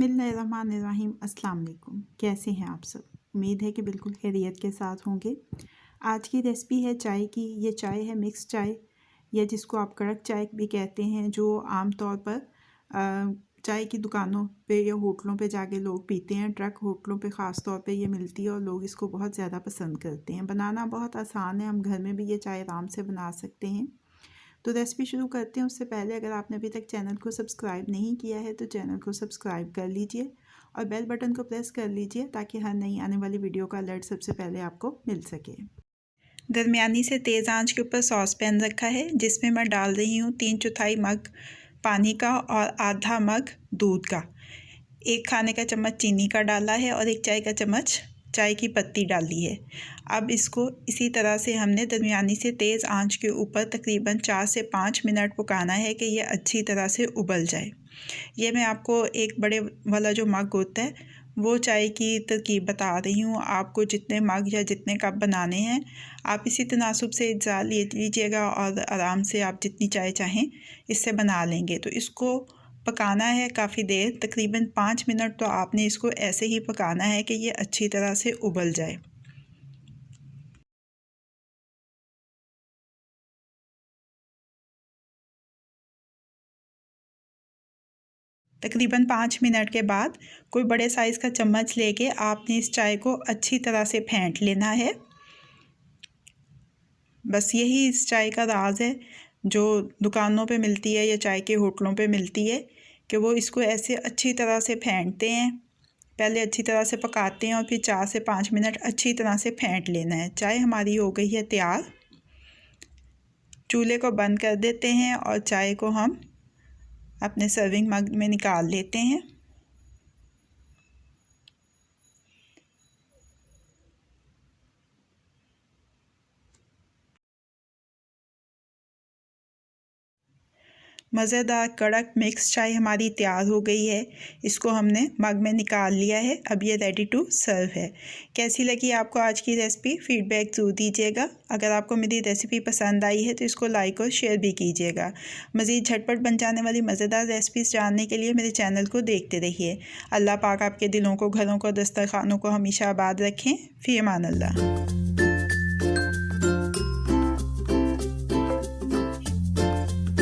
बिस्मिल्लाहिर्रहमानिर्रहीम। अस्सलाम वालेकुम। कैसे हैं आप सब? उम्मीद है कि बिल्कुल खैरियत के साथ होंगे। आज की रेसिपी है चाय की। ये चाय है मिक्स चाय या जिसको आप कड़क चाय भी कहते हैं, जो आम तौर पर चाय की दुकानों पे या होटलों पे जाके लोग पीते हैं। ट्रक होटलों पे ख़ास तौर पे ये मिलती है और लोग इसको बहुत ज़्यादा पसंद करते हैं। बनाना बहुत आसान है, हम घर में भी ये चाय आराम से बना सकते हैं। तो रेसिपी शुरू करते हैं। उससे पहले अगर आपने अभी तक चैनल को सब्सक्राइब नहीं किया है तो चैनल को सब्सक्राइब कर लीजिए और बेल बटन को प्रेस कर लीजिए ताकि हर नई आने वाली वीडियो का अलर्ट सबसे पहले आपको मिल सके। दरमियानी से तेज़ आंच के ऊपर सॉस पैन रखा है जिसमें मैं डाल रही हूँ 3/4 मग पानी का और आधा मग दूध का। 1 खाने का चम्मच चीनी का डाला है और 1 चाय का चम्मच चाय की पत्ती डाली है। अब इसको इसी तरह से हमने दरमियानी से तेज़ आंच के ऊपर तकरीबन 4 से 5 मिनट पकाना है कि ये अच्छी तरह से उबल जाए। ये मैं आपको एक बड़े वाला जो मग होता है वो चाय की तरकीब बता रही हूँ। आपको जितने मग या जितने कप बनाने हैं आप इसी तनासुब से इज्जा ले लीजिएगा और आराम से आप जितनी चाय चाहें इससे बना लेंगे। तो इसको पकाना है काफ़ी देर, तकरीबन 5 मिनट तो आपने इसको ऐसे ही पकाना है कि ये अच्छी तरह से उबल जाए। तकरीबन 5 मिनट के बाद कोई बड़े साइज़ का चम्मच लेके आपने इस चाय को अच्छी तरह से फेंट लेना है। बस यही इस चाय का राज है जो दुकानों पे मिलती है या चाय के होटलों पे मिलती है कि वो इसको ऐसे अच्छी तरह से फेंटते हैं। पहले अच्छी तरह से पकाते हैं और फिर 4 से 5 मिनट अच्छी तरह से फेंट लेना है। चाय हमारी हो गई है तैयार। चूल्हे को बंद कर देते हैं और चाय को हम अपने सर्विंग मग में निकाल लेते हैं। मज़ेदार कड़क मिक्स चाय हमारी तैयार हो गई है। इसको हमने मग में निकाल लिया है। अब ये रेडी टू सर्व है। कैसी लगी आपको आज की रेसिपी? फ़ीडबैक ज़रूर दीजिएगा। अगर आपको मेरी रेसिपी पसंद आई है तो इसको लाइक और शेयर भी कीजिएगा। मज़ीद झटपट बन जाने वाली मज़ेदार रेसिपीज़ जानने के लिए मेरे चैनल को देखते रहिए। अल्लाह पाक आपके दिलों को, घरों को, दस्तरखानों को हमेशा आबाद रखें। फ़ी अमान अल्लाह।